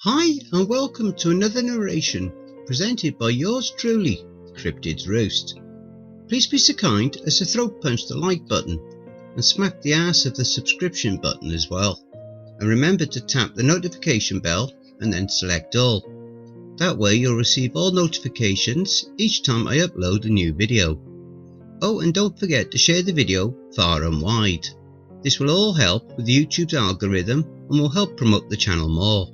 Hi and welcome to another narration presented by yours truly, Cryptids Roost. Please be so kind as to throat punch the like button and smack the ass of the subscription button as well. And remember to tap the notification bell and then select all. That way you'll receive all notifications each time I upload a new video. Oh, and don't forget to share the video far and wide. This will all help with YouTube's algorithm and will help promote the channel more.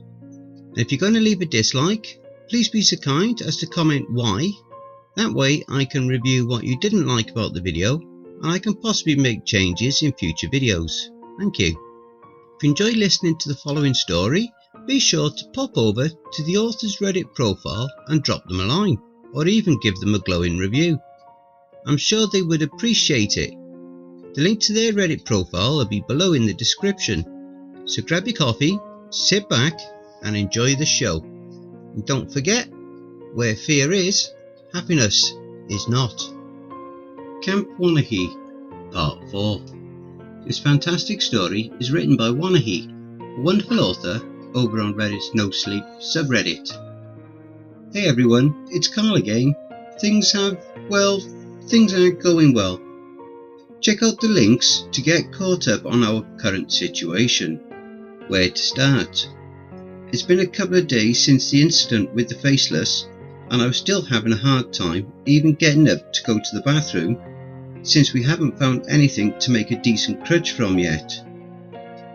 And if you're going to leave a dislike, please be so kind as to comment why. That way I can review what you didn't like about the video and I can possibly make changes in future videos. Thank you. If you enjoy listening to the following story, be sure to pop over to the author's Reddit profile and drop them a line, or even give them a glowing review. I'm sure they would appreciate it. The link to their Reddit profile will be below in the description. So grab your coffee, sit back and enjoy the show. And don't forget, where fear is, happiness is not. Camp Wanahee, Part 4. This fantastic story is written by Wanahee, a wonderful author over on Reddit's NoSleep subreddit. Hey everyone, it's Carl again. Things aren't going well. Check out the links to get caught up on our current situation. Where to start? It's been a couple of days since the incident with the faceless, and I was still having a hard time even getting up to go to the bathroom, since we haven't found anything to make a decent crutch from yet.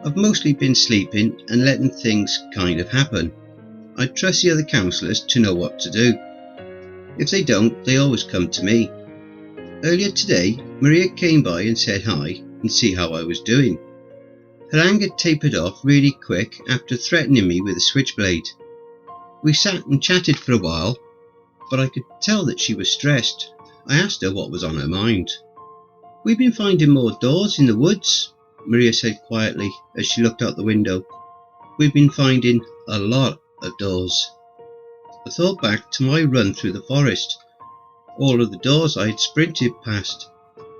I've mostly been sleeping and letting things kind of happen. I trust the other counsellors to know what to do. If they don't, they always come to me. Earlier today, Maria came by and said hi and see how I was doing. Her anger tapered off really quick after threatening me with a switchblade. We sat and chatted for a while, but I could tell that she was stressed. I asked her what was on her mind. "We've been finding more doors in the woods," Maria said quietly as she looked out the window. "We've been finding a lot of doors." I thought back to my run through the forest. All of the doors I had sprinted past.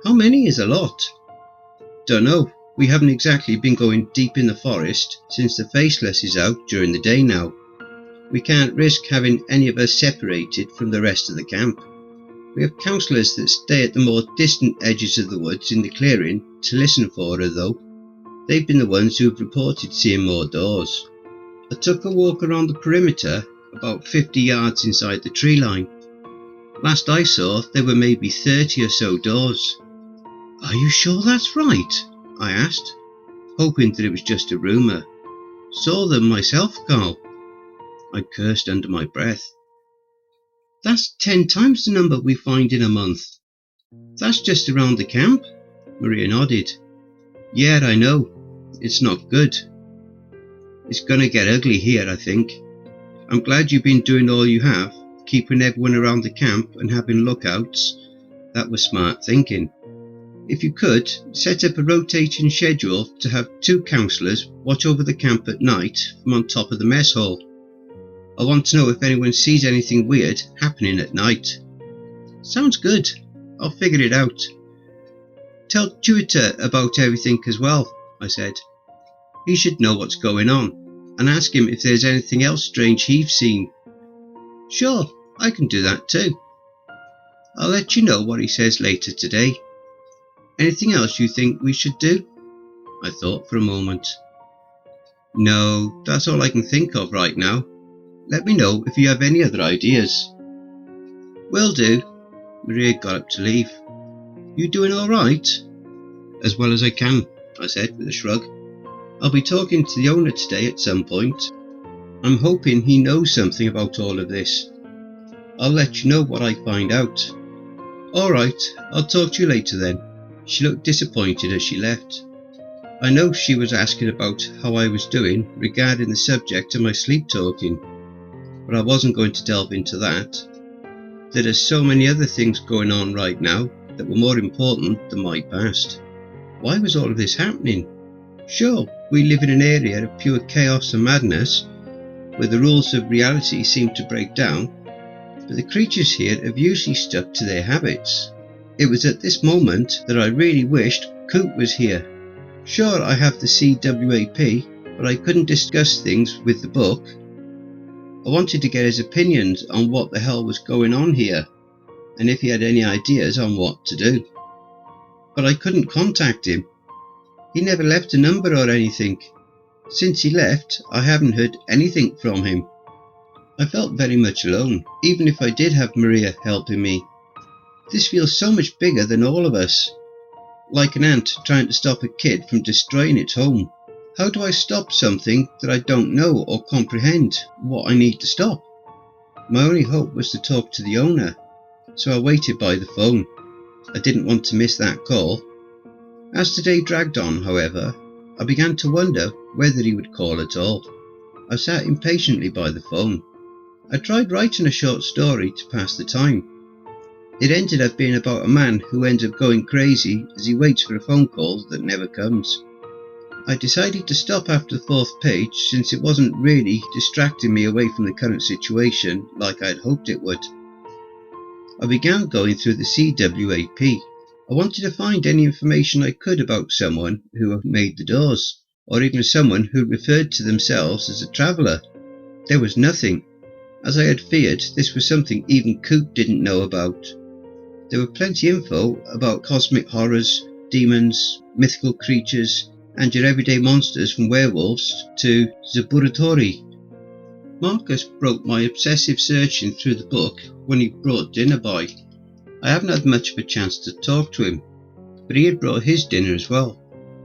How many is a lot? Don't know. We haven't exactly been going deep in the forest since the faceless is out during the day now. We can't risk having any of us separated from the rest of the camp. We have counsellors that stay at the more distant edges of the woods in the clearing to listen for her though. They've been the ones who've reported seeing more doors. I took a walk around the perimeter about 50 yards inside the tree line. Last I saw there were maybe 30 or so doors. "Are you sure that's right?" I asked, hoping that it was just a rumour. "Saw them myself, Carl." I cursed under my breath. "That's 10 times the number we find in a month." "That's just around the camp?" Maria nodded. "Yeah, I know. It's not good. It's gonna get ugly here, I think. I'm glad you've been doing all you have, keeping everyone around the camp and having lookouts. That was smart thinking. If you could, set up a rotating schedule to have 2 counsellors watch over the camp at night from on top of the mess hall. I want to know if anyone sees anything weird happening at night." "Sounds good. I'll figure it out." "Tell Tutor about everything as well," I said. "He should know what's going on, and ask him if there's anything else strange he's seen." "Sure, I can do that too. I'll let you know what he says later today. Anything else you think we should do?" I thought for a moment. "No, that's all I can think of right now. Let me know if you have any other ideas." "Will do." Maria got up to leave. "You doing all right?" "As well as I can," I said with a shrug. "I'll be talking to the owner today at some point. I'm hoping he knows something about all of this. I'll let you know what I find out." "All right, I'll talk to you later then." She looked disappointed as she left. I know she was asking about how I was doing regarding the subject of my sleep talking, but I wasn't going to delve into that. There are so many other things going on right now that were more important than my past. Why was all of this happening? Sure, we live in an area of pure chaos and madness, where the rules of reality seem to break down, but the creatures here have usually stuck to their habits. It was at this moment that I really wished Coop was here. Sure, I have the CWAP, but I couldn't discuss things with the book. I wanted to get his opinions on what the hell was going on here, and if he had any ideas on what to do. But I couldn't contact him. He never left a number or anything. Since he left, I haven't heard anything from him. I felt very much alone, even if I did have Maria helping me. This feels so much bigger than all of us. Like an ant trying to stop a kid from destroying its home. How do I stop something that I don't know or comprehend what I need to stop? My only hope was to talk to the owner, so I waited by the phone. I didn't want to miss that call. As the day dragged on, however, I began to wonder whether he would call at all. I sat impatiently by the phone. I tried writing a short story to pass the time. It ended up being about a man who ends up going crazy as he waits for a phone call that never comes. I decided to stop after the 4th page since it wasn't really distracting me away from the current situation like I had hoped it would. I began going through the CWAP. I wanted to find any information I could about someone who had made the doors, or even someone who referred to themselves as a traveller. There was nothing. As I had feared, this was something even Coop didn't know about. There were plenty of info about cosmic horrors, demons, mythical creatures, and your everyday monsters from werewolves to Zaburatori. Marcus broke my obsessive searching through the book when he brought dinner by. I haven't had much of a chance to talk to him, but he had brought his dinner as well,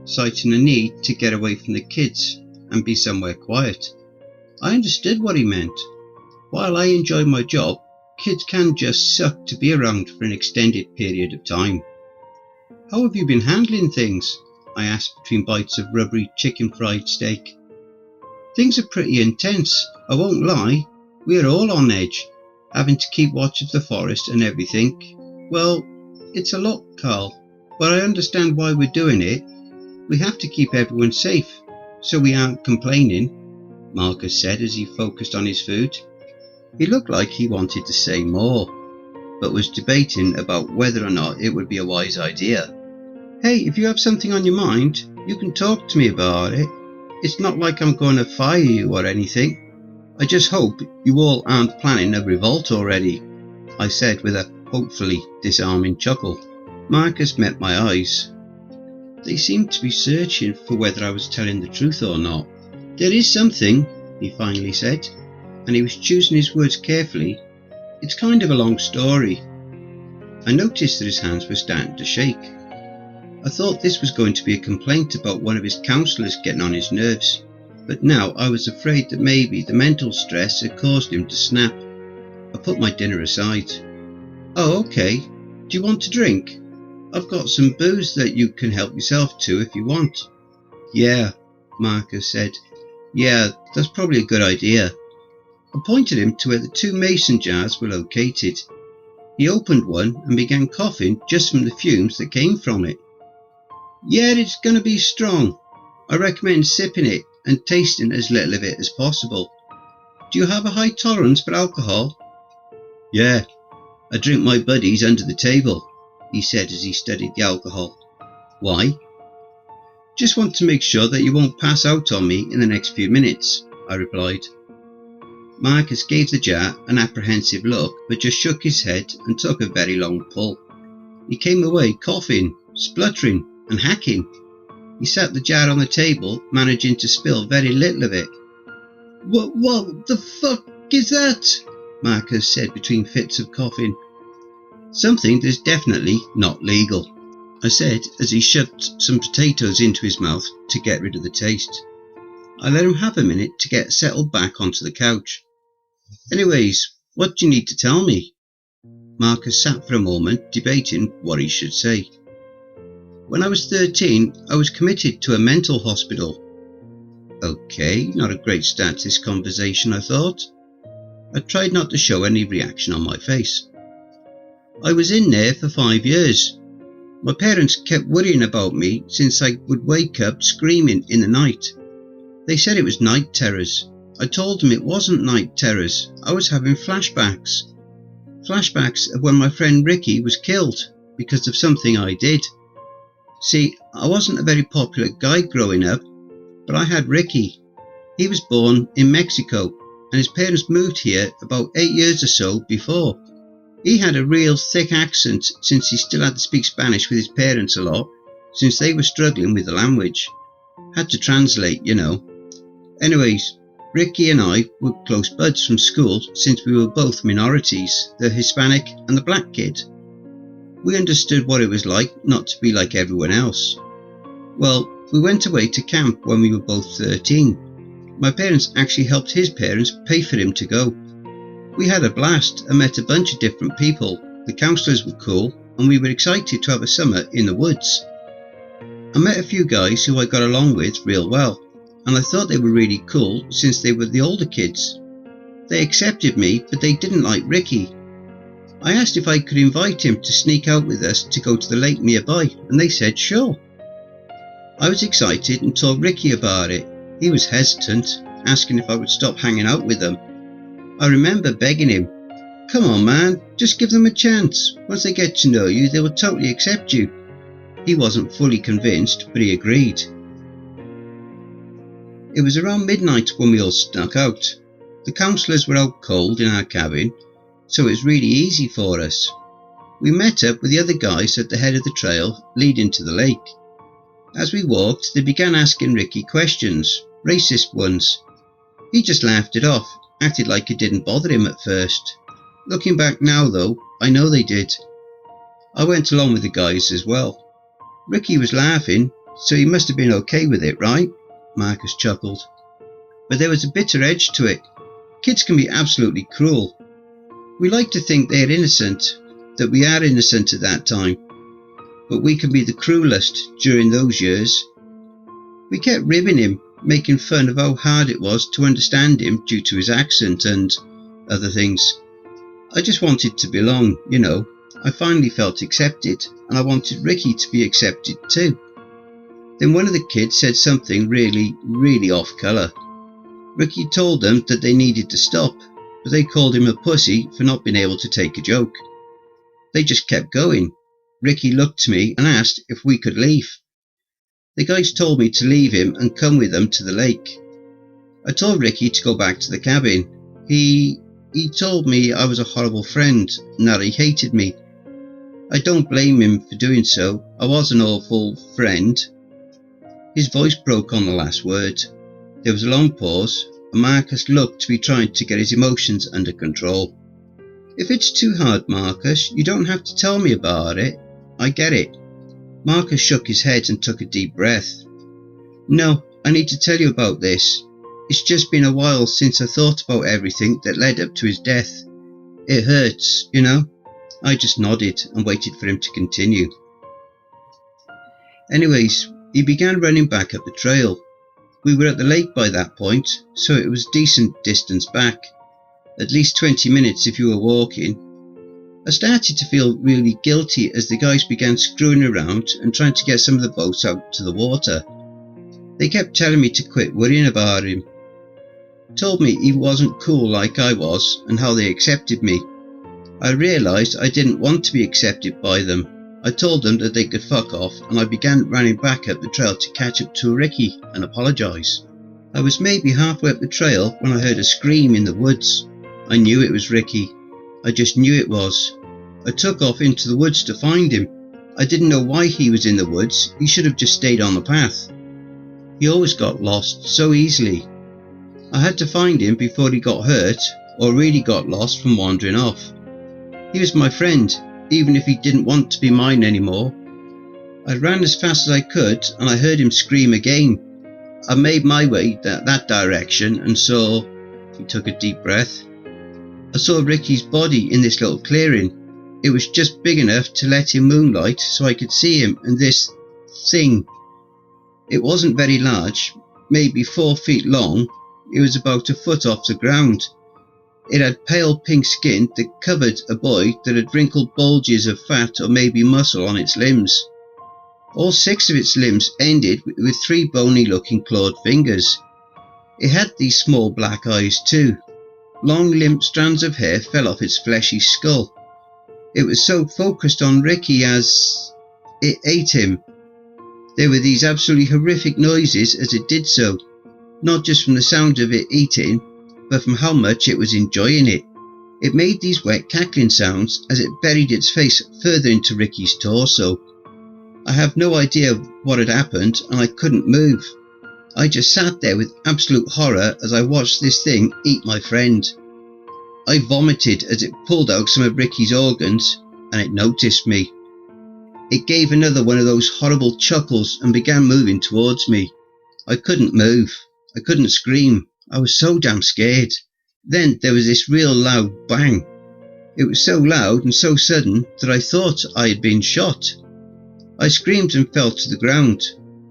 citing a need to get away from the kids and be somewhere quiet. I understood what he meant. While I enjoy my job, kids can just suck to be around for an extended period of time. How have you been handling things? I asked between bites of rubbery chicken fried steak. Things are pretty intense, I won't lie. We are all on edge, having to keep watch of the forest and everything. Well, it's a lot, Carl, but I understand why we're doing it. We have to keep everyone safe, so we aren't complaining, Marcus said as he focused on his food. He looked like he wanted to say more, but was debating about whether or not it would be a wise idea. Hey, if you have something on your mind, you can talk to me about it. It's not like I'm going to fire you or anything. I just hope you all aren't planning a revolt already, I said with a hopefully disarming chuckle. Marcus met my eyes. They seemed to be searching for whether I was telling the truth or not. There is something, he finally said, and he was choosing his words carefully. It's kind of a long story. I noticed that his hands were starting to shake. I thought this was going to be a complaint about one of his counsellors getting on his nerves, but now I was afraid that maybe the mental stress had caused him to snap. I put my dinner aside. Oh, okay. Do you want to drink? I've got some booze that you can help yourself to if you want. Yeah, Marcus said. Yeah, that's probably a good idea. I pointed him to where the 2 mason jars were located. He opened one and began coughing just from the fumes that came from it. Yeah, it's going to be strong. I recommend sipping it and tasting as little of it as possible. Do you have a high tolerance for alcohol? Yeah, I drink my buddies under the table, he said as he studied the alcohol. Why? Just want to make sure that you won't pass out on me in the next few minutes, I replied. Marcus gave the jar an apprehensive look, but just shook his head and took a very long pull. He came away coughing, spluttering and hacking. He sat the jar on the table, managing to spill very little of it. What the fuck is that? Marcus said between fits of coughing. Something that is definitely not legal, I said as he shoved some potatoes into his mouth to get rid of the taste. I let him have a minute to get settled back onto the couch. Anyways, what do you need to tell me? Marcus sat for a moment debating what he should say. When I was 13, I was committed to a mental hospital. Okay, not a great start to this conversation, I thought. I tried not to show any reaction on my face. I was in there for 5 years. My parents kept worrying about me since I would wake up screaming in the night. They said it was night terrors. I told them it wasn't night terrors. I was having flashbacks. Flashbacks of when my friend Ricky was killed because of something I did. See, I wasn't a very popular guy growing up, but I had Ricky. He was born in Mexico and his parents moved here about 8 years or so before. He had a real thick accent since he still had to speak Spanish with his parents a lot, since they were struggling with the language. Had to translate, you know. Anyways, Ricky and I were close buds from school since we were both minorities, the Hispanic and the black kid. We understood what it was like not to be like everyone else. Well, we went away to camp when we were both 13. My parents actually helped his parents pay for him to go. We had a blast and met a bunch of different people. The counsellors were cool and we were excited to have a summer in the woods. I met a few guys who I got along with real well, and I thought they were really cool since they were the older kids. They accepted me, but they didn't like Ricky. I asked if I could invite him to sneak out with us to go to the lake nearby, and they said sure. I was excited and told Ricky about it. He was hesitant, asking if I would stop hanging out with them. I remember begging him, "Come on man, just give them a chance. Once they get to know you, they will totally accept you." He wasn't fully convinced, but he agreed. It was around midnight when we all snuck out. The counsellors were out cold in our cabin, so it was really easy for us. We met up with the other guys at the head of the trail leading to the lake. As we walked, they began asking Ricky questions, racist ones. He just laughed it off, acted like it didn't bother him at first. Looking back now though, I know they did. I went along with the guys as well. Ricky was laughing, so he must have been okay with it, right? Marcus chuckled. But there was a bitter edge to it. Kids can be absolutely cruel. We like to think they're innocent, that we are innocent at that time, but we can be the cruelest during those years. We kept ribbing him, making fun of how hard it was to understand him due to his accent and other things. I just wanted to belong, you know. I finally felt accepted, and I wanted Ricky to be accepted too. Then one of the kids said something really off colour. Ricky told them that they needed to stop, but they called him a pussy for not being able to take a joke. They just kept going. Ricky looked to me and asked if we could leave. The guys told me to leave him and come with them to the lake. I told Ricky to go back to the cabin. He told me I was a horrible friend and that he hated me. I don't blame him for doing so. I was an awful friend. His voice broke on the last word. There was a long pause, and Marcus looked to be trying to get his emotions under control. "If it's too hard, Marcus, you don't have to tell me about it. I get it." Marcus shook his head and took a deep breath. "No, I need to tell you about this. It's just been a while since I thought about everything that led up to his death. It hurts, you know." I just nodded and waited for him to continue. Anyways, he began running back up the trail. We were at the lake by that point, so it was a decent distance back. At least 20 minutes if you were walking. I started to feel really guilty as the guys began screwing around and trying to get some of the boats out to the water. They kept telling me to quit worrying about him. Told me he wasn't cool like I was and how they accepted me. I realised I didn't want to be accepted by them. I told them that they could fuck off, and I began running back up the trail to catch up to Ricky and apologise. I was maybe halfway up the trail when I heard a scream in the woods. I knew it was Ricky. I just knew it was. I took off into the woods to find him. I didn't know why he was in the woods. He should have just stayed on the path. He always got lost so easily. I had to find him before he got hurt or really got lost from wandering off. He was my friend, even if he didn't want to be mine anymore. I ran as fast as I could and I heard him scream again. I made my way that direction and saw... He took a deep breath. I saw Ricky's body in this little clearing. It was just big enough to let in moonlight so I could see him and this thing. It wasn't very large, maybe 4 feet long. It was about a foot off the ground. It had pale pink skin that covered a boy that had wrinkled bulges of fat or maybe muscle on its limbs. All 6 of its limbs ended with 3 bony looking clawed fingers. It had these small black eyes too. Long limp strands of hair fell off its fleshy skull. It was so focused on Ricky as it ate him. There were these absolutely horrific noises as it did so, not just from the sound of it eating, but from how much it was enjoying it. It made these wet cackling sounds as it buried its face further into Ricky's torso. I have no idea what had happened, and I couldn't move. I just sat there with absolute horror as I watched this thing eat my friend. I vomited as it pulled out some of Ricky's organs, and it noticed me. It gave another one of those horrible chuckles and began moving towards me. I couldn't move. I couldn't scream. I was so damn scared. Then there was this real loud bang. It was so loud and so sudden that I thought I had been shot. I screamed and fell to the ground.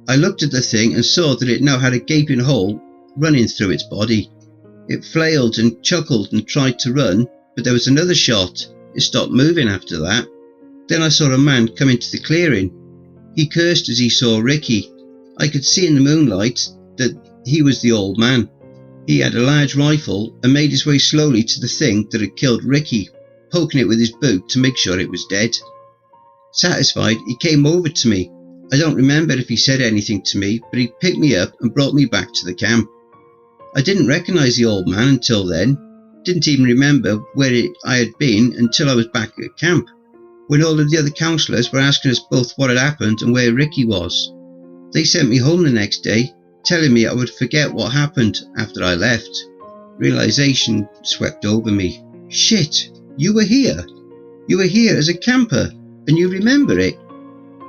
I looked at the thing and saw that it now had a gaping hole running through its body. It flailed and chuckled and tried to run, but there was another shot. It stopped moving after that. Then I saw a man come into the clearing. He cursed as he saw Ricky. I could see in the moonlight that he was the old man. He had a large rifle and made his way slowly to the thing that had killed Ricky, poking it with his boot to make sure it was dead. Satisfied, he came over to me. I don't remember if he said anything to me, but he picked me up and brought me back to the camp. I didn't recognise the old man until then. Didn't even remember where I had been until I was back at camp, when all of the other counsellors were asking us both what had happened and where Ricky was. They sent me home the next day, telling me I would forget what happened after I left. Realisation swept over me. Shit, you were here. You were here as a camper, and you remember it?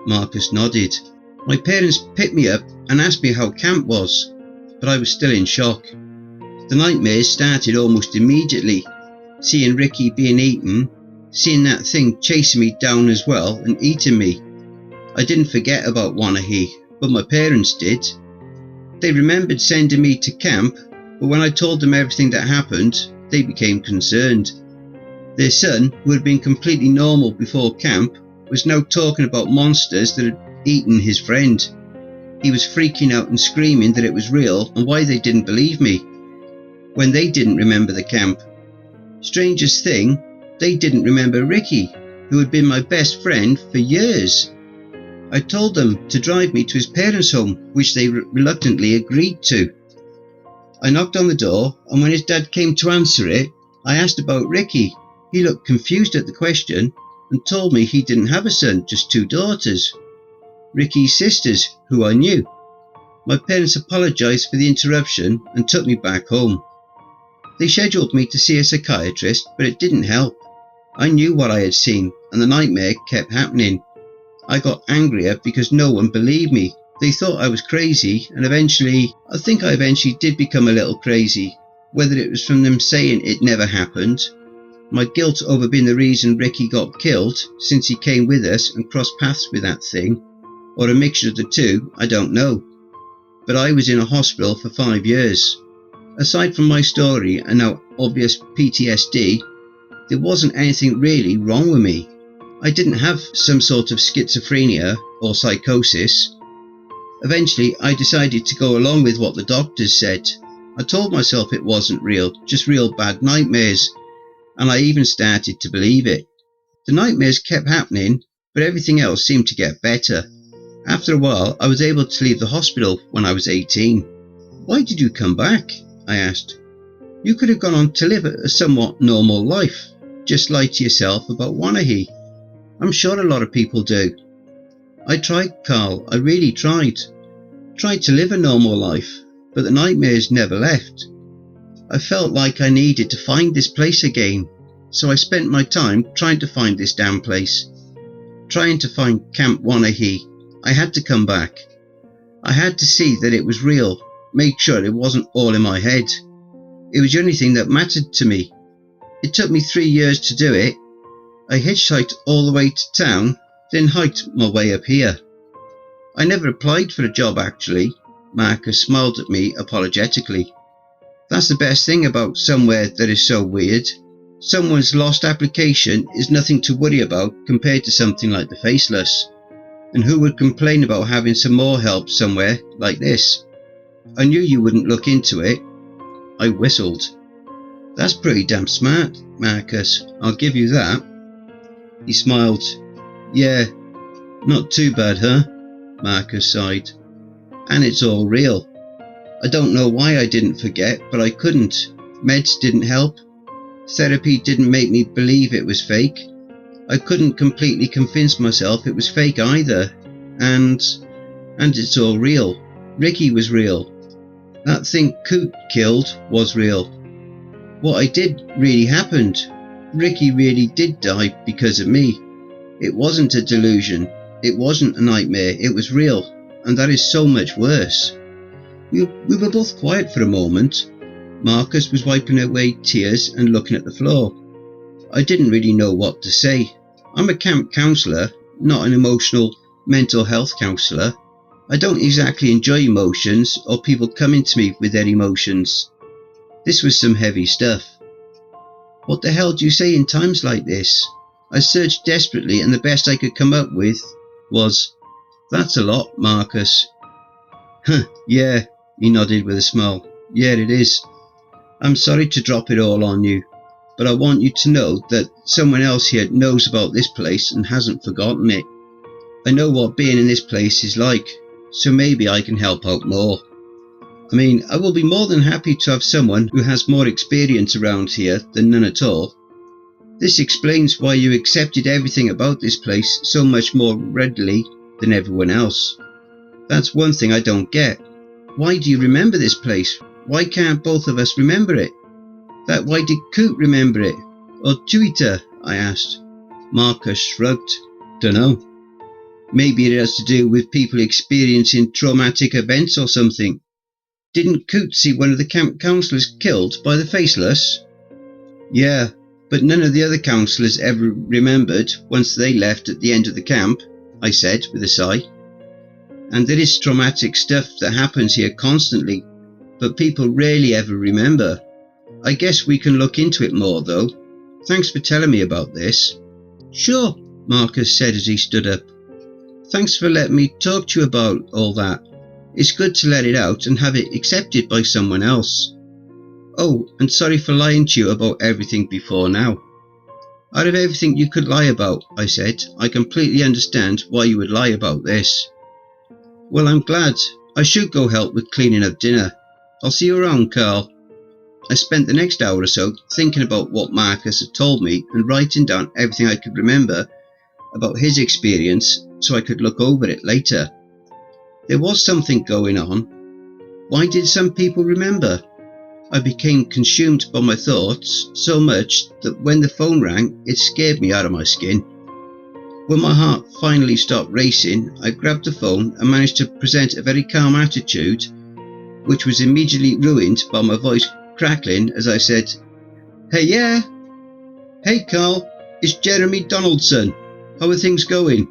Marcus nodded. My parents picked me up and asked me how camp was, but I was still in shock. The nightmares started almost immediately. Seeing Ricky being eaten, seeing that thing chasing me down as well and eating me. I didn't forget about Wanahee, but my parents did. They remembered sending me to camp, but when I told them everything that happened, they became concerned. Their son, who had been completely normal before camp, was now talking about monsters that had eaten his friend. He was freaking out and screaming that it was real and why they didn't believe me, when they didn't remember the camp. Strangest thing, they didn't remember Ricky, who had been my best friend for years. I told them to drive me to his parents' home, which they reluctantly agreed to. I knocked on the door, and when his dad came to answer it, I asked about Ricky. He looked confused at the question and told me he didn't have a son, just 2 daughters. Ricky's sisters, who I knew. My parents apologised for the interruption and took me back home. They scheduled me to see a psychiatrist, but it didn't help. I knew what I had seen, and the nightmare kept happening. I got angrier because no one believed me. They thought I was crazy, and I think I eventually did become a little crazy, whether it was from them saying it never happened, my guilt over being the reason Ricky got killed since he came with us and crossed paths with that thing, or a mixture of the two, I don't know. But I was in a hospital for 5 years. Aside from my story and now obvious PTSD, there wasn't anything really wrong with me. I didn't have some sort of schizophrenia or psychosis. Eventually, I decided to go along with what the doctors said. I told myself it wasn't real, just real bad nightmares, and I even started to believe it. The nightmares kept happening, but everything else seemed to get better. After a while, I was able to leave the hospital when I was 18. Why did you come back? I asked. You could have gone on to live a somewhat normal life. Just lie to yourself about Wanahee. I'm sure a lot of people do. I tried, Carl, I really tried. Tried to live a normal life, but the nightmares never left. I felt like I needed to find this place again, so I spent my time trying to find this damn place. Trying to find Camp Wanahee. I had to come back. I had to see that it was real, make sure it wasn't all in my head. It was the only thing that mattered to me. It took me 3 years to do it. I hitchhiked all the way to town, then hiked my way up here. I never applied for a job actually. Marcus smiled at me apologetically. That's the best thing about somewhere that is so weird. Someone's lost application is nothing to worry about compared to something like the Faceless. And who would complain about having some more help somewhere like this? I knew you wouldn't look into it. I whistled. That's pretty damn smart, Marcus. I'll give you that. He smiled. Yeah, not too bad, huh? Marcus sighed. And it's all real. I don't know why I didn't forget, but I couldn't. Meds didn't help. Therapy didn't make me believe it was fake. I couldn't completely convince myself it was fake either. And it's all real. Ricky was real. That thing Coot killed was real. What I did really happened. Ricky really did die because of me. It wasn't a delusion. It wasn't a nightmare. It was real. And that is so much worse. We were both quiet for a moment. Marcus was wiping away tears and looking at the floor. I didn't really know what to say. I'm a camp counsellor, not an emotional mental health counsellor. I don't exactly enjoy emotions or people coming to me with their emotions. This was some heavy stuff. What the hell do you say in times like this? I searched desperately and the best I could come up with was, "That's a lot, Marcus." "Huh, yeah," he nodded with a smile. "Yeah, it is. I'm sorry to drop it all on you, but I want you to know that someone else here knows about this place and hasn't forgotten it. I know what being in this place is like, so maybe I can help out more. I mean, I will be more than happy to have someone who has more experience around here than none at all. This explains why you accepted everything about this place so much more readily than everyone else. That's one thing I don't get. Why do you remember this place? Why can't both of us remember it? Why did Coot remember it? Or Tuita?" I asked. Marcus shrugged. "Dunno. Maybe it has to do with people experiencing traumatic events or something. Didn't Coot see one of the camp counsellors killed by the Faceless?" "Yeah, but none of the other counsellors ever remembered once they left at the end of the camp," I said with a sigh. "And there is traumatic stuff that happens here constantly, but people rarely ever remember. I guess we can look into it more though. Thanks for telling me about this." "Sure," Marcus said as he stood up. "Thanks for letting me talk to you about all that. It's good to let it out and have it accepted by someone else. Oh, and sorry for lying to you about everything before now." "Out of everything you could lie about," I said, "I completely understand why you would lie about this." "Well, I'm glad. I should go help with cleaning up dinner. I'll see you around, Carl." I spent the next hour or so thinking about what Marcus had told me and writing down everything I could remember about his experience so I could look over it later. There was something going on. Why did some people remember? I became consumed by my thoughts so much that when the phone rang, it scared me out of my skin. When my heart finally stopped racing, I grabbed the phone and managed to present a very calm attitude, which was immediately ruined by my voice crackling as I said, "Hey, yeah? Hey, Carl, it's Jeremy Donaldson. How are things going?"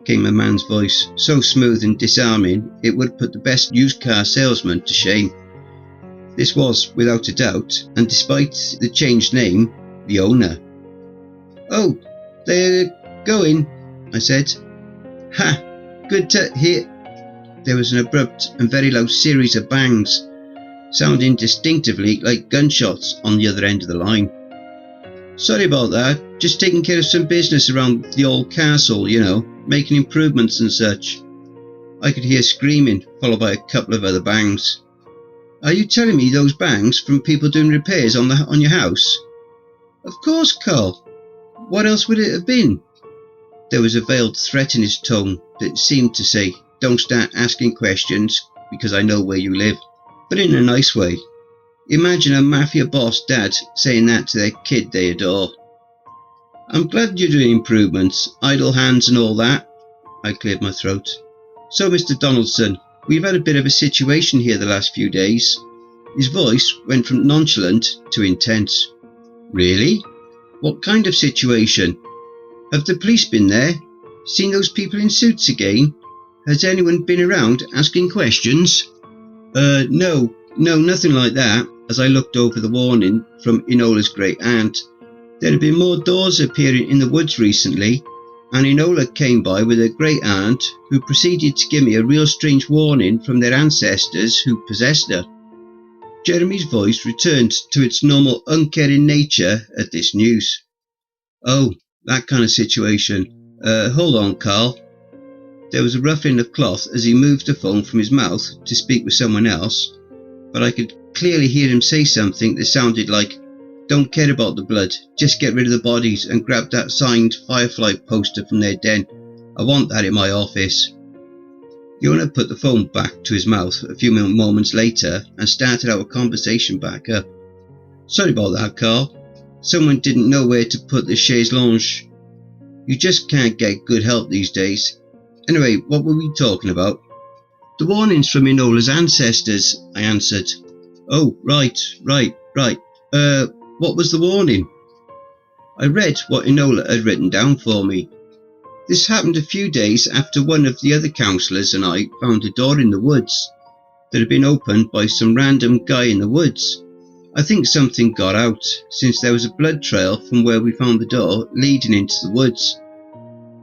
came a man's voice, so smooth and disarming it would put the best used car salesman to shame. This was, without a doubt, and despite the changed name, the owner. "Oh, they're going," I said. "Ha! Good to hear." There was an abrupt and very loud series of bangs, sounding distinctively like gunshots on the other end of the line. "Sorry about that, just taking care of some business around the old castle, making improvements and such." I could hear screaming, followed by a couple of other bangs. "Are you telling me those bangs from people doing repairs on your house?" "Of course, Carl. What else would it have been?" There was a veiled threat in his tone that seemed to say, "Don't start asking questions because I know where you live," but in a nice way. Imagine a mafia boss dad saying that to their kid they adore. "I'm glad you're doing improvements, idle hands and all that." I cleared my throat. "So, Mr. Donaldson, we've had a bit of a situation here the last few days." His voice went from nonchalant to intense. "Really? What kind of situation? Have the police been there? Seen those people in suits again? Has anyone been around asking questions?" No, nothing like that," as I looked over the warning from Enola's great aunt. "There have been more doors appearing in the woods recently, and Enola came by with her great aunt, who proceeded to give me a real strange warning from their ancestors who possessed her." Jeremy's voice returned to its normal uncaring nature at this news. "Oh, that kind of situation. Hold on, Carl." There was a ruffling of cloth as he moved the phone from his mouth to speak with someone else. but I could clearly hear him say something that sounded like, "Don't care about the blood, just get rid of the bodies and grab that signed Firefly poster from their den. I want that in my office." Yona put the phone back to his mouth a few moments later and started our conversation back up. "Sorry about that, Carl. Someone didn't know where to put the chaise lounge. You just can't get good help these days. Anyway, what were we talking about?" "The warnings from Enola's ancestors," I answered. "Oh, right. What was the warning?" I read what Enola had written down for me. "This happened a few days after one of the other counsellors and I found a door in the woods that had been opened by some random guy in the woods. I think something got out, since there was a blood trail from where we found the door leading into the woods.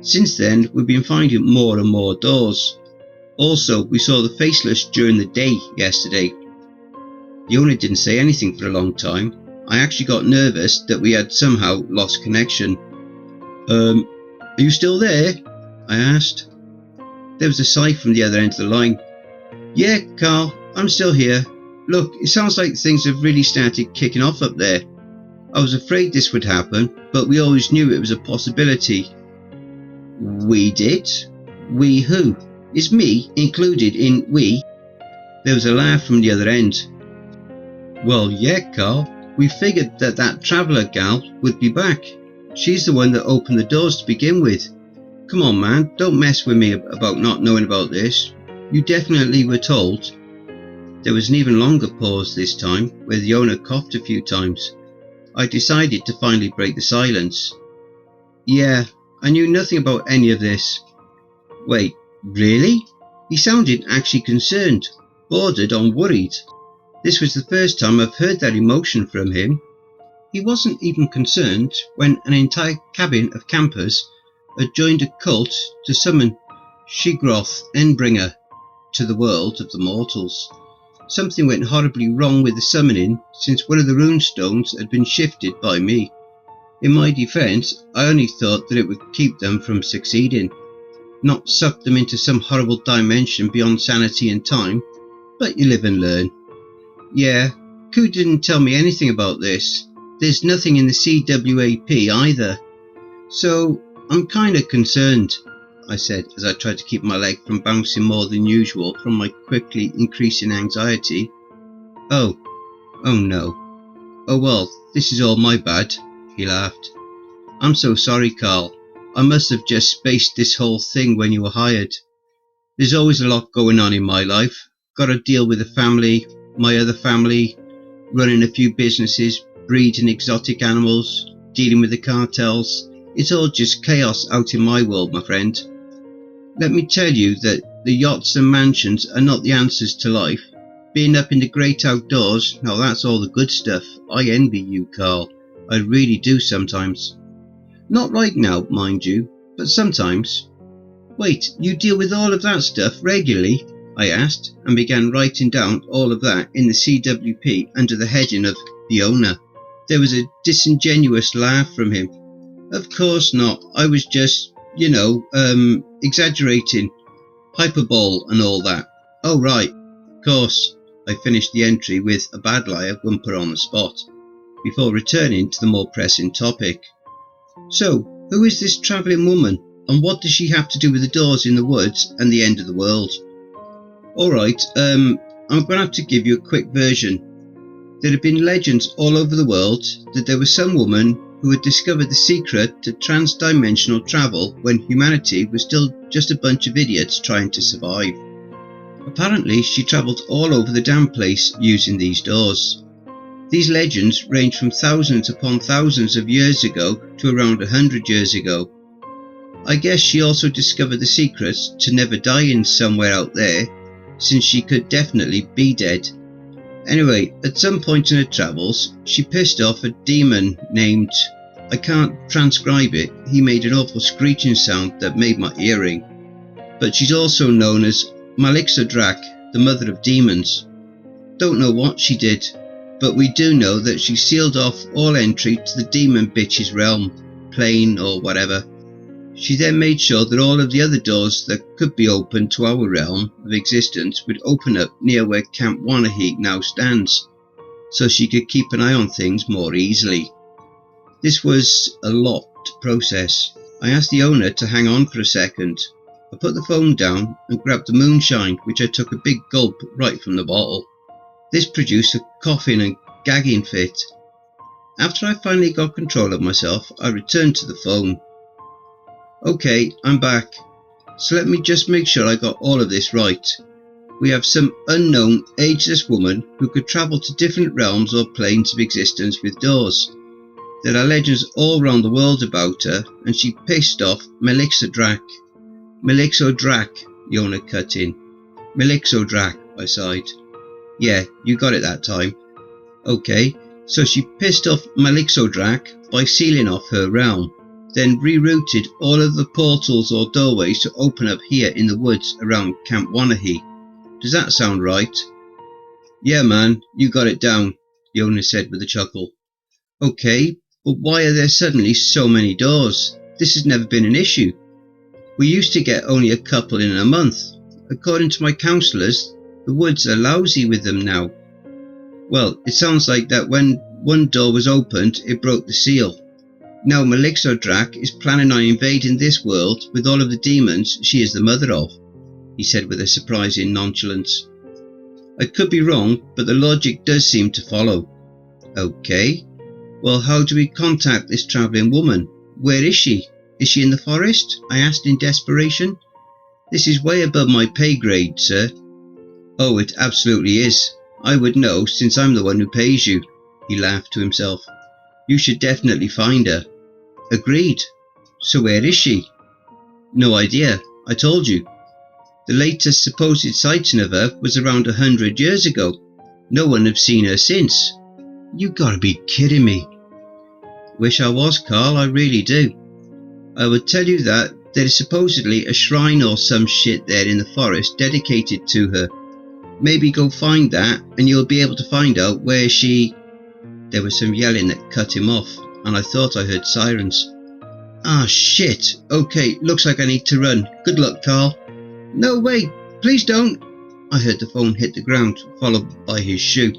Since then, we've been finding more and more doors. Also, we saw the Faceless during the day yesterday." Yona didn't say anything for a long time. I actually got nervous that we had somehow lost connection. Are you still there?" I asked. There was a sigh from the other end of the line. "Yeah, Carl, I'm still here. Look, it sounds like things have really started kicking off up there. I was afraid this would happen, but we always knew it was a possibility." "We did? We who? Is me included in we?" There was a laugh from the other end. "Well, yeah, Carl. We figured that traveller gal would be back. She's the one that opened the doors to begin with. Come on, man, don't mess with me about not knowing about this. You definitely were told." There was an even longer pause this time, where the owner coughed a few times. I decided to finally break the silence. "Yeah, I knew nothing about any of this." "Wait, really?" He sounded actually concerned, bordered on worried. This was the first time I've heard that emotion from him. He wasn't even concerned when an entire cabin of campers had joined a cult to summon Shigroth Endbringer to the world of the mortals. Something went horribly wrong with the summoning, since one of the rune stones had been shifted by me. In my defence, I only thought that it would keep them from succeeding, not suck them into some horrible dimension beyond sanity and time, but you live and learn. "Yeah, Ku didn't tell me anything about this. There's nothing in the CWAP either. So, I'm kinda concerned," I said as I tried to keep my leg from bouncing more than usual from my quickly increasing anxiety. Oh no. "Oh well, this is all my bad," he laughed. "I'm so sorry, Carl. I must have just spaced this whole thing when you were hired. There's always a lot going on in my life. Gotta deal with the family, my other family, running a few businesses, breeding exotic animals, dealing with the cartels. It's all just chaos out in my world, my friend. Let me tell you that the yachts and mansions are not the answers to life. Being up in the great outdoors, now that's all the good stuff. I envy you, Carl. I really do sometimes. Not right now, mind you, but sometimes." "Wait, you deal with all of that stuff regularly?" I asked, and began writing down all of that in the CWP under the heading of the owner. There was a disingenuous laugh from him. "Of course not. I was just, exaggerating. Hyperbole and all that." "Oh, right. Of course." I finished the entry with a bad liar whimper on the spot, before returning to the more pressing topic. "So, who is this travelling woman, and what does she have to do with the doors in the woods and the end of the world?" "Alright, I'm going to have to give you a quick version. There have been legends all over the world that there was some woman who had discovered the secret to trans-dimensional travel when humanity was still just a bunch of idiots trying to survive. Apparently she travelled all over the damn place using these doors. These legends range from thousands upon thousands of years ago to around 100 years ago. I guess she also discovered the secrets to never dying somewhere out there, since she could definitely be dead. Anyway, at some point in her travels, she pissed off a demon named... I can't transcribe it, he made an awful screeching sound that made my ear ring. But she's also known as Malixodrak, the mother of demons. Don't know what she did, but we do know that she sealed off all entry to the demon bitch's realm, plane or whatever. She then made sure that all of the other doors that could be opened to our realm of existence would open up near where Camp Wanahee now stands, so she could keep an eye on things more easily. This was a lot to process. I asked the owner to hang on for a second. I put the phone down and grabbed the moonshine, which I took a big gulp right from the bottle. This produced a coughing and gagging fit. After I finally got control of myself, I returned to the phone. Okay, I'm back. So let me just make sure I got all of this right. We have some unknown, ageless woman who could travel to different realms or planes of existence with doors. There are legends all around the world about her, and she pissed off Melixodrak. Melixodrak, the owner cut in. Melixodrak, I sighed. Yeah, you got it that time. Okay, so she pissed off Melixodrak by sealing off her realm, then rerouted all of the portals or doorways to open up here in the woods around Camp Wanahee. Does that sound right? Yeah man, you got it down, the owner said with a chuckle. Okay, but why are there suddenly so many doors? This has never been an issue. We used to get only a couple in a month. According to my counsellors, the woods are lousy with them now. Well, it sounds like that when one door was opened, it broke the seal. Now Melixodrak is planning on invading this world with all of the demons she is the mother of, he said with a surprising nonchalance. I could be wrong, but the logic does seem to follow. Okay, well how do we contact this travelling woman? Where is she? Is she in the forest? I asked in desperation. This is way above my pay grade, sir. Oh, it absolutely is. I would know since I'm the one who pays you, he laughed to himself. You should definitely find her. Agreed. So where is she? No idea, I told you. The latest supposed sighting of her was around 100 years ago. No one has seen her since. You gotta be kidding me. Wish I was, Carl, I really do. I would tell you that there is supposedly a shrine or some shit there in the forest dedicated to her. Maybe go find that and you'll be able to find out where she... There was some yelling that cut him off, and I thought I heard sirens. Ah, shit. Okay, looks like I need to run. Good luck, Carl. No, wait, please don't. I heard the phone hit the ground, followed by his shoe.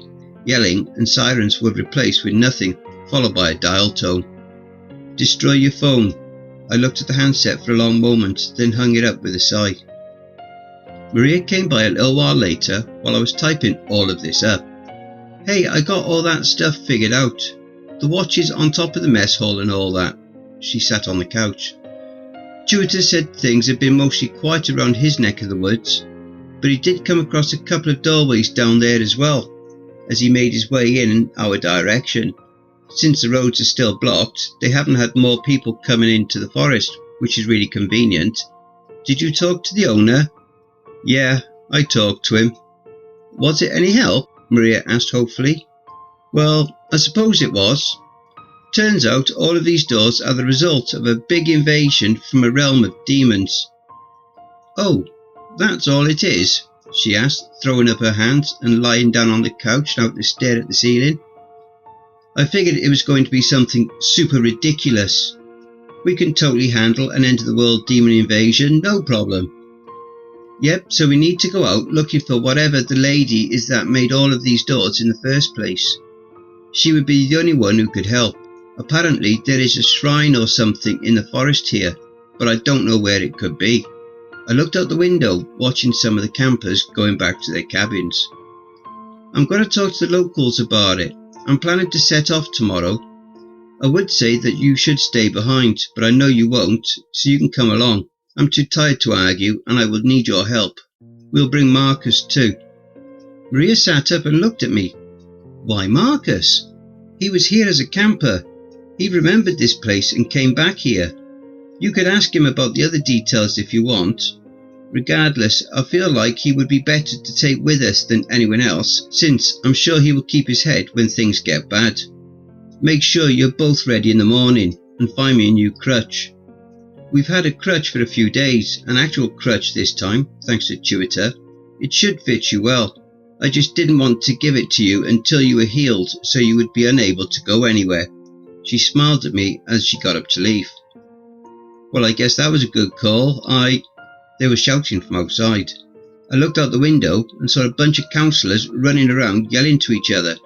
Yelling and sirens were replaced with nothing, followed by a dial tone. Destroy your phone. I looked at the handset for a long moment, then hung it up with a sigh. Maria came by a little while later while I was typing all of this up. Hey, I got all that stuff figured out. The watches on top of the mess hall and all that. She sat on the couch. Jupiter said things had been mostly quiet around his neck of the woods, but he did come across a couple of doorways down there as well, as he made his way in our direction. Since the roads are still blocked, they haven't had more people coming into the forest, which is really convenient. Did you talk to the owner? Yeah, I talked to him. Was it any help? Maria asked hopefully. Well, I suppose it was. Turns out all of these doors are the result of a big invasion from a realm of demons. Oh, that's all it is? She asked, throwing up her hands and lying down on the couch now to stare at the ceiling. I figured it was going to be something super ridiculous. We can totally handle an end-of-the-world demon invasion, no problem. Yep, so we need to go out looking for whatever the lady is that made all of these doors in the first place. She would be the only one who could help. Apparently there is a shrine or something in the forest here, but I don't know where it could be. I looked out the window, watching some of the campers going back to their cabins. I'm going to talk to the locals about it. I'm planning to set off tomorrow. I would say that you should stay behind, but I know you won't, so you can come along. I'm too tired to argue, and I will need your help. We'll bring Marcus too. Maria sat up and looked at me. Why Marcus? He was here as a camper. He remembered this place and came back here. You could ask him about the other details if you want. Regardless, I feel like he would be better to take with us than anyone else, since I'm sure he will keep his head when things get bad. Make sure you're both ready in the morning, and find me a new crutch. We've had a crutch for a few days, an actual crutch this time, thanks to Twitter. It should fit you well. I just didn't want to give it to you until you were healed, so you would be unable to go anywhere. She smiled at me as she got up to leave. Well, I guess that was a good call. They were shouting from outside. I looked out the window and saw a bunch of counsellors running around yelling to each other.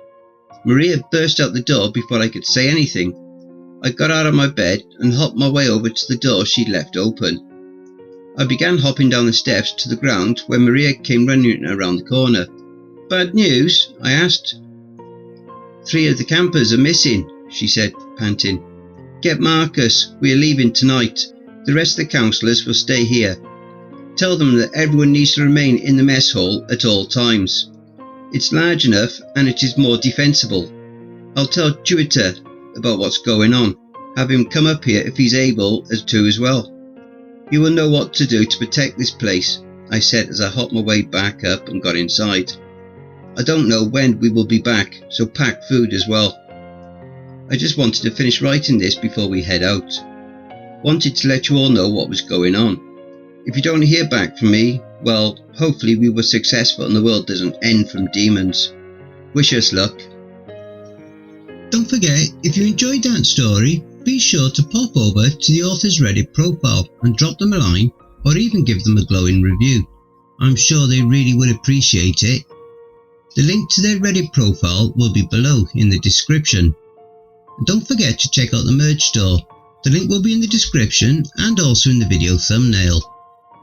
Maria burst out the door before I could say anything. I got out of my bed and hopped my way over to the door she'd left open. I began hopping down the steps to the ground when Maria came running around the corner. "Bad news?" I asked. "3 of the campers are missing," she said, panting. "Get Marcus, we are leaving tonight. The rest of the counsellors will stay here. Tell them that everyone needs to remain in the mess hall at all times. It's large enough and it is more defensible. I'll tell Twitter about what's going on. Have him come up here if he's able to as well. You will know what to do to protect this place," I said as I hopped my way back up and got inside. "I don't know when we will be back, so pack food as well." I just wanted to finish writing this before we head out. Wanted to let you all know what was going on. If you don't hear back from me, well, hopefully we were successful and the world doesn't end from demons. Wish us luck. Don't forget, if you enjoyed that story, be sure to pop over to the author's Reddit profile and drop them a line or even give them a glowing review. I'm sure they really would appreciate it. The link to their Reddit profile will be below in the description. And don't forget to check out the merch store. The link will be in the description and also in the video thumbnail.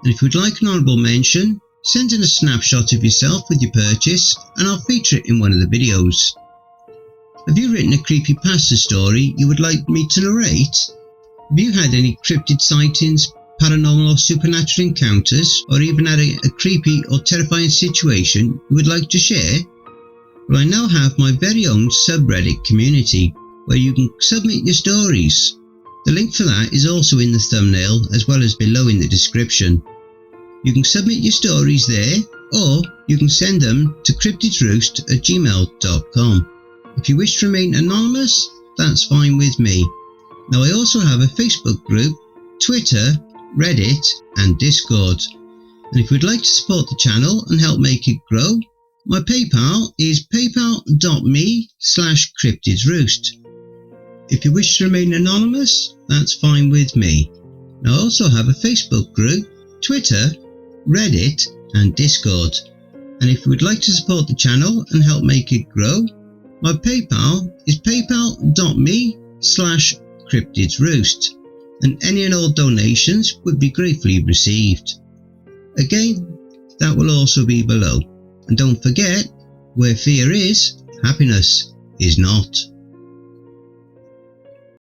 And if you'd like an honourable mention, send in a snapshot of yourself with your purchase and I'll feature it in one of the videos. Have you written a creepypasta story you would like me to narrate? Have you had any cryptid sightings, paranormal or supernatural encounters, or even had a creepy or terrifying situation you would like to share? Well, I now have my very own subreddit community where you can submit your stories. The link for that is also in the thumbnail as well as below in the description. You can submit your stories there, or you can send them to cryptidsroost@gmail.com. If you wish to remain anonymous, that's fine with me. Now I also have a Facebook group, Twitter, Reddit and Discord. And if you'd like to support the channel and help make it grow, my PayPal is paypal.me/cryptidsroost. If you wish to remain anonymous, that's fine with me. Now I also have a Facebook group, Twitter, Reddit and Discord. And if you would like to support the channel and help make it grow, my PayPal is paypal.me/cryptidsroost, and any and all donations would be gratefully received. Again, that will also be below. And don't forget, where fear is, happiness is not.